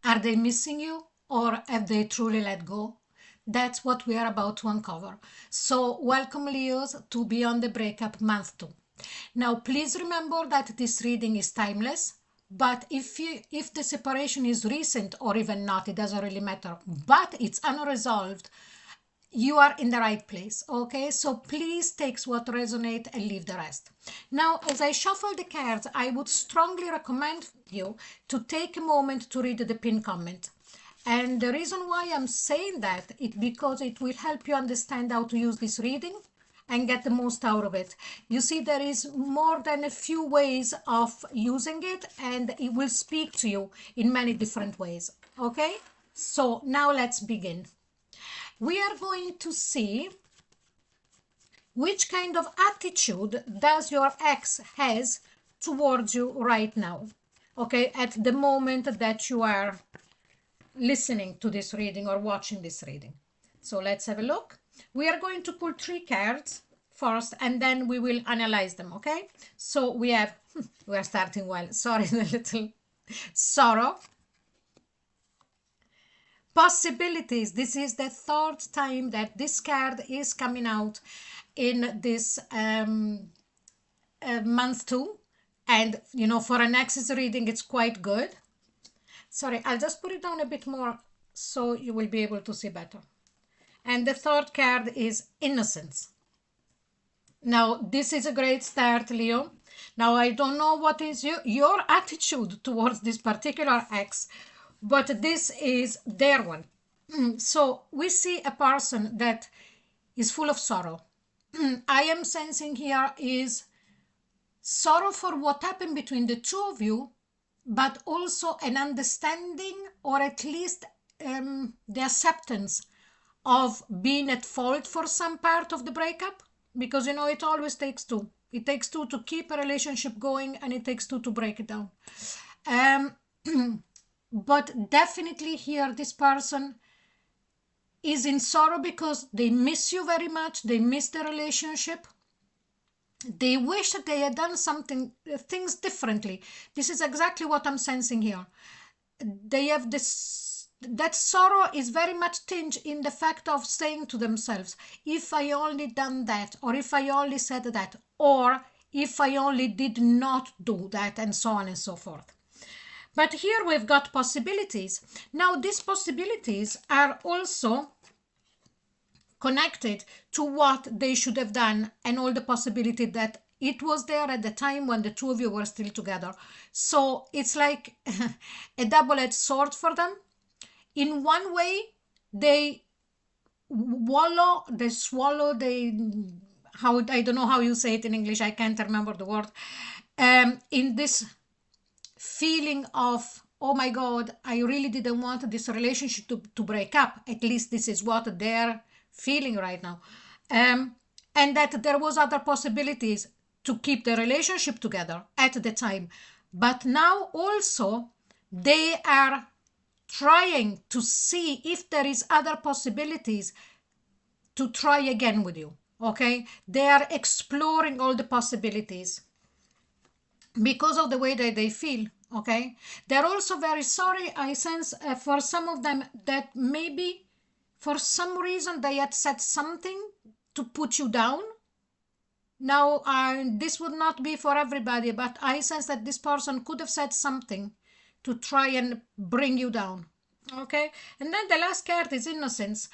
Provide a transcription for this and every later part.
Are they missing you, or have they truly let go? That's what we are about to uncover. So welcome, Leos, to Beyond the Breakup Month 2. Now, please remember that this reading is timeless, but if the separation is recent or even not, it doesn't really matter, but it's unresolved, you are in the right place. Okay, so please take what resonates and leave the rest. Now, as I shuffle the cards, I would strongly recommend you to take a moment to read the pinned comment. And the reason why I'm saying that is because it will help you understand how to use this reading and get the most out of it. You see, there is more than a few ways of using it, and it will speak to you in many different ways. Okay, so now let's begin. We are going to see which kind of attitude does your ex has towards you right now, okay, at the moment that you are listening to this reading or watching this reading. So let's have a look. We are going to pull 3 cards first, and then we will analyze them, okay? So we have, we are starting well, sorry, the little sorrow. Possibilities. This is the 3rd time that this card is coming out in this month 2, and you know, for an axis reading it's quite good. Sorry, I'll just put it down a bit more so you will be able to see better. And the 3rd card is Innocence. Now this is a great start, Leo. Now I don't know what is your attitude towards this particular ex, but this is their one. So we see a person that is full of sorrow. I am sensing here is sorrow for what happened between the 2 of you, but also an understanding, or at least the acceptance of being at fault for some part of the breakup, because you know it always takes 2. It takes 2 to keep a relationship going, and it takes 2 to break it down. But definitely here this person is in sorrow because they miss you very much. They miss the relationship. They wish that they had done things differently. This is exactly what I'm sensing here. They have this, that sorrow is very much tinged in the fact of saying to themselves, if I only done that, or if I only said that, or if I only did not do that, and so on and so forth. But here we've got possibilities. Now these possibilities are also connected to what they should have done, and all the possibility that it was there at the time when the 2 of you were still together. So it's like a double-edged sword for them. In one way, they swallow, how, I don't know how you say it in English, I can't remember the word, in this feeling of, oh my God, I really didn't want this relationship to break up. At least this is what they're feeling right now. And that there was other possibilities to keep the relationship together at the time. But now also they are trying to see if there is other possibilities to try again with you. Okay, they are exploring all the possibilities because of the way that they feel. Okay, they're also very sorry. I sense for some of them that maybe for some reason they had said something to put you down. Now this would not be for everybody, but I sense that this person could have said something to try and bring you down. Okay, and then the last card is Innocence.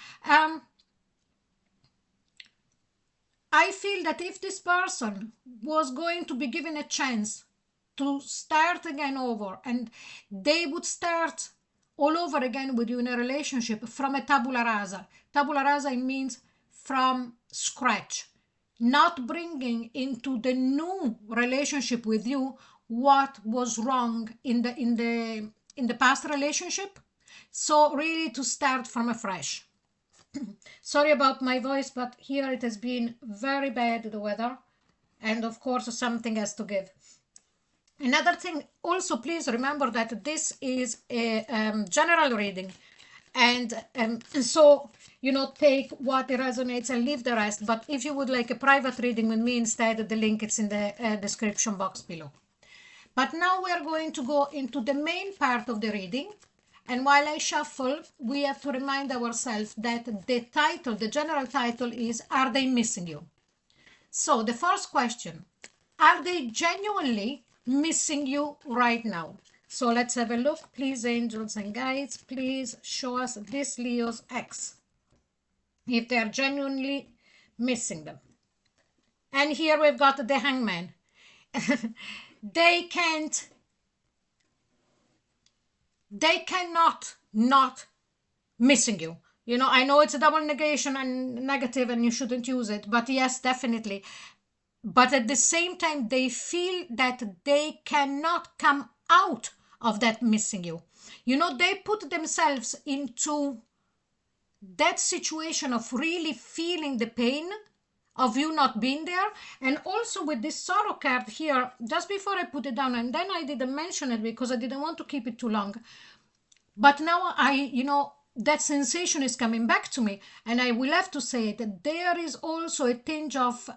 I feel that if this person was going to be given a chance to start again over, and they would start all over again with you in a relationship from a tabula rasa. Tabula rasa means from scratch, not bringing into the new relationship with you what was wrong in the past relationship. So really to start from afresh. Sorry about my voice, but here it has been very bad, the weather, and of course something has to give. Another thing, also please remember that this is a general reading, and so you know, take what resonates and leave the rest. But if you would like a private reading with me instead, the link is in the description box below. But now we are going to go into the main part of the reading, And while I shuffle, we have to remind ourselves that the title, the general title is, are they missing you? So the first question, are they genuinely missing you right now? So let's have a look. Please, angels and guides, please show us this Leo's ex, if they are genuinely missing them. And here we've got the Hangman. They cannot not missing you. You know, I know it's a double negation and negative and you shouldn't use it, but yes, definitely. But at the same time, they feel that they cannot come out of that missing you. You know, they put themselves into that situation of really feeling the pain of you not being there. And also with this sorrow card here, just before I put it down, and then I didn't mention it because I didn't want to keep it too long. But now that sensation is coming back to me, and I will have to say that there is also a tinge of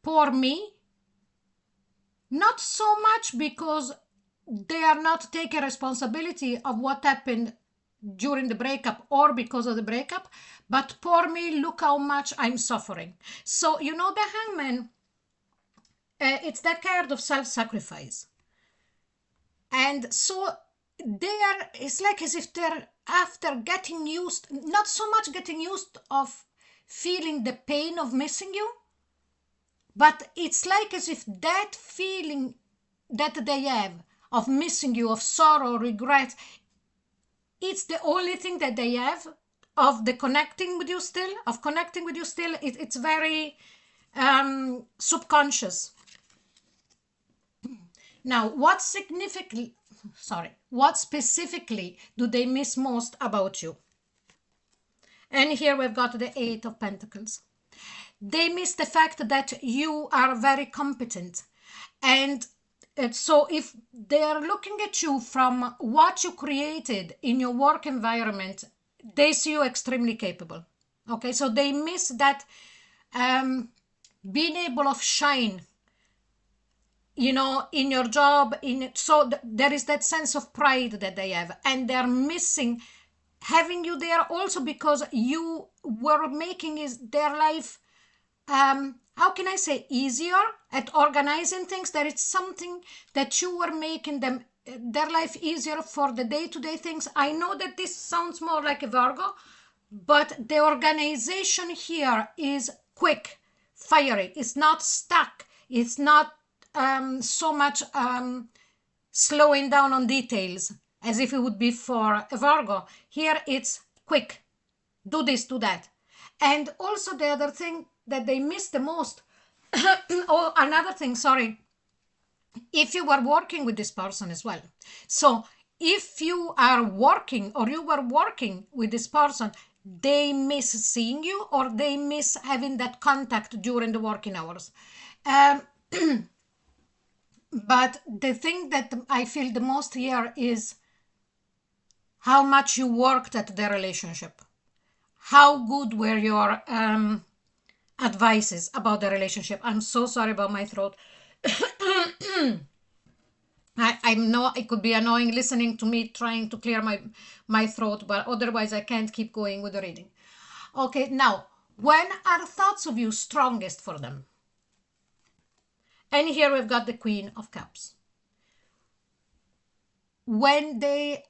poor me. Not so much because they are not taking responsibility of what happened during the breakup or because of the breakup, but poor me, look how much I'm suffering. So, you know, the Hangman, it's that card of self-sacrifice. And so it's like as if they're after getting used, not so much getting used of feeling the pain of missing you, but it's like as if that feeling that they have of missing you, of sorrow, regret, it's the only thing that they have of the connecting with you still, It's very subconscious. Now, what specifically do they miss most about you? And here we've got the Eight of Pentacles. They miss the fact that you are very competent. And so if they are looking at you from what you created in your work environment, they see you extremely capable. Okay, so they miss that being able of shine, you know, in your job. There is that sense of pride that they have, and they're missing having you there also because you were making their life how can I say, easier at organizing things. That it's something that you were making their life easier for the day-to-day things. I know that this sounds more like a Virgo, but the organization here is quick, fiery. It's not stuck. It's not so much slowing down on details as if it would be for a Virgo. Here it's quick. Do this, do that. And also the other thing that they miss the most, oh, another thing, sorry, if you were working with this person as well. So if you are working or you were working with this person, they miss seeing you or they miss having that contact during the working hours. But the thing that I feel the most here is how much you worked at the relationship. How good were your advices about the relationship? I'm so sorry about my throat. I know it could be annoying listening to me trying to clear my throat, but otherwise I can't keep going with the reading. Okay, now, when are thoughts of you strongest for them? And here we've got the Queen of Cups. When they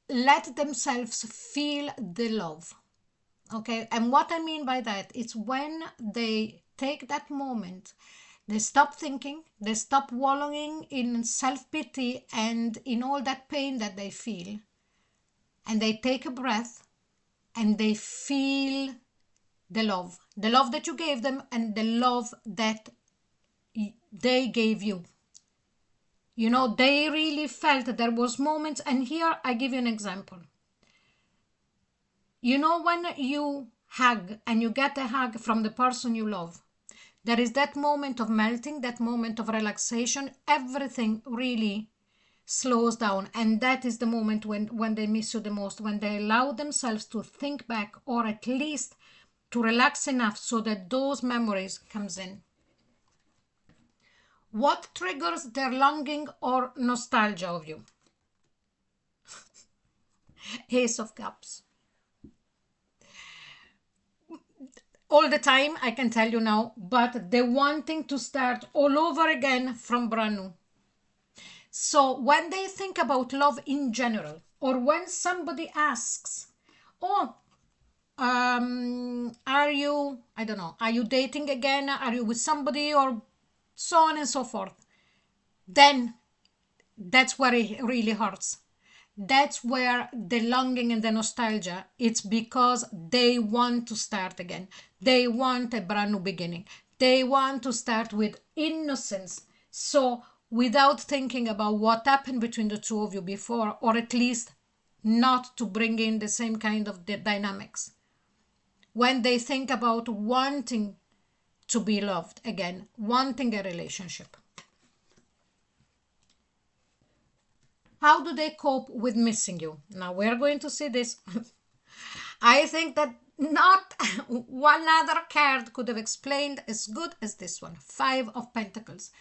let themselves feel the love. Okay, and what I mean by that, it's when they take that moment, they stop thinking, they stop wallowing in self-pity and in all that pain that they feel, and they take a breath and they feel the love that you gave them and the love that they gave you. You know, they really felt that there was moments, and here I give you an example. You know, when you hug and you get a hug from the person you love, there is that moment of melting, that moment of relaxation. Everything really slows down. And that is the moment when they miss you the most, when they allow themselves to think back or at least to relax enough so that those memories comes in. What triggers their longing or nostalgia of you? Ace of Cups. All the time, I can tell you now, but they're wanting to start all over again from brand new. So when they think about love in general, or when somebody asks, oh, are you, I don't know, are you dating again? Are you with somebody? Or so on and so forth. Then that's where it really hurts. That's where the longing and the nostalgia, it's because they want to start again. They want a brand new beginning. They want to start with innocence. So without thinking about what happened between the two of you before, or at least not to bring in the same kind of dynamics. When they think about wanting to be loved again, wanting a relationship. How do they cope with missing you? Now we're going to see this. I think that not one other card could have explained as good as this one. Five of Pentacles.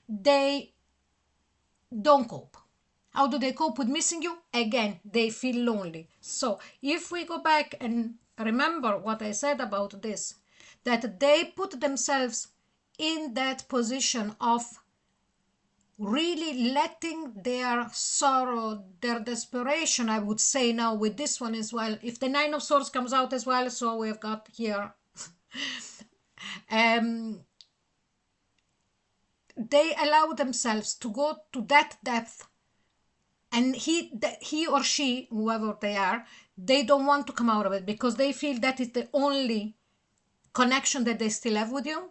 They don't cope. How do they cope with missing you? Again, they feel lonely. So if we go back and remember what I said about this, that they put themselves in that position of really letting their sorrow, their desperation, I would say now with this one as well, if the Nine of Swords comes out as well, so we've got here they allow themselves to go to that depth, and he or she, whoever they are, they don't want to come out of it because they feel that is the only connection that they still have with you.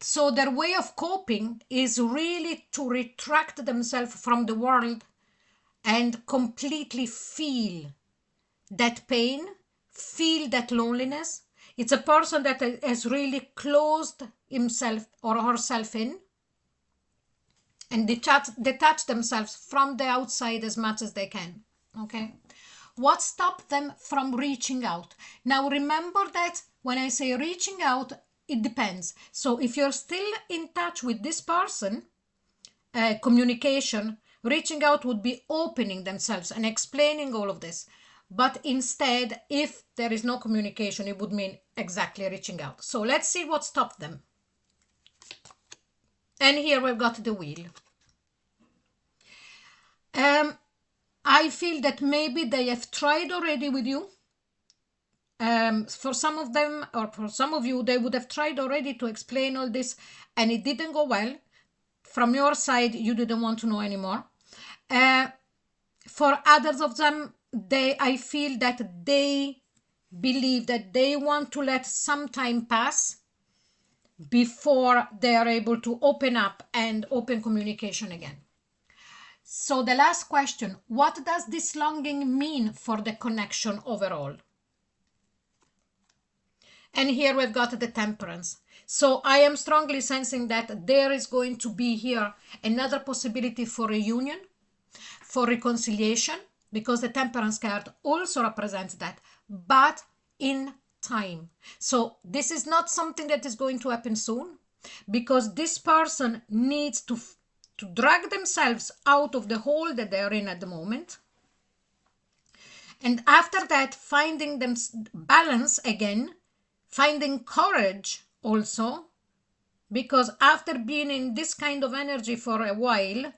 So their way of coping is really to retract themselves from the world and completely feel that pain, feel that loneliness. It's a person that has really closed himself or herself in and detach themselves from the outside as much as they can. Okay? What stopped them from reaching out? Now remember that when I say reaching out, it depends. So if you're still in touch with this person, communication, reaching out would be opening themselves and explaining all of this. But instead, if there is no communication, it would mean exactly reaching out. So let's see what stopped them. And here we've got the wheel. I feel that maybe they have tried already with you. For some of them, or for some of you, they would have tried already to explain all this and it didn't go well. From your side, you didn't want to know anymore. For others of them, I feel that they believe that they want to let some time pass before they are able to open up and open communication again. So the last question, what does this longing mean for the connection overall? And here we've got the Temperance. So I am strongly sensing that there is going to be here another possibility for reunion, for reconciliation, because the Temperance card also represents that, but in time. So this is not something that is going to happen soon, because this person needs to drag themselves out of the hole that they are in at the moment. And after that, finding them balance again, finding courage also, because after being in this kind of energy for a while,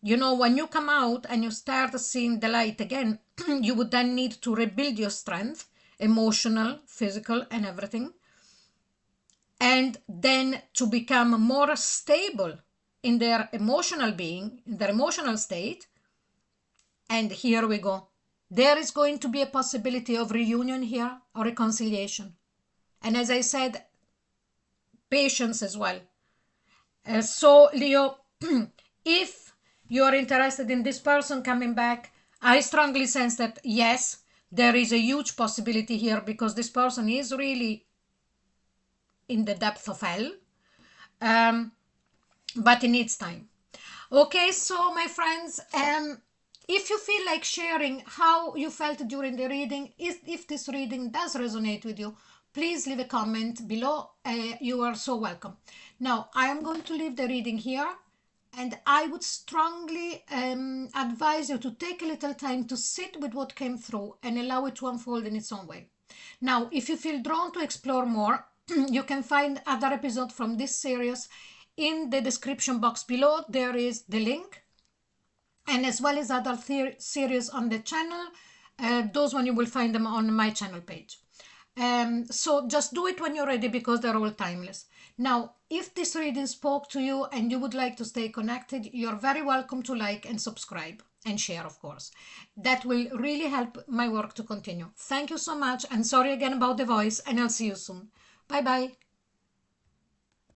you know, when you come out and you start seeing the light again, you would then need to rebuild your strength, emotional, physical, and everything. And then to become more stable in their emotional being, in their emotional state. And here we go. There is going to be a possibility of reunion here or reconciliation. And as I said, patience as well. So Leo, if you're interested in this person coming back, I strongly sense that yes, there is a huge possibility here because this person is really in the depth of hell. But it needs time. Okay, so my friends, if you feel like sharing how you felt during the reading, if this reading does resonate with you, please leave a comment below. You are so welcome. Now, I am going to leave the reading here. And I would strongly advise you to take a little time to sit with what came through and allow it to unfold in its own way. Now, if you feel drawn to explore more, you can find other episodes from this series in the description box below. There is the link, and as well as other series on the channel. Those one you will find them on my channel page. So just do it when you're ready, because they're all timeless. Now, if this reading spoke to you and you would like to stay connected, you're very welcome to like and subscribe and share, of course. That will really help my work to continue. Thank you so much, and sorry again about the voice, and I'll see you soon. Bye bye.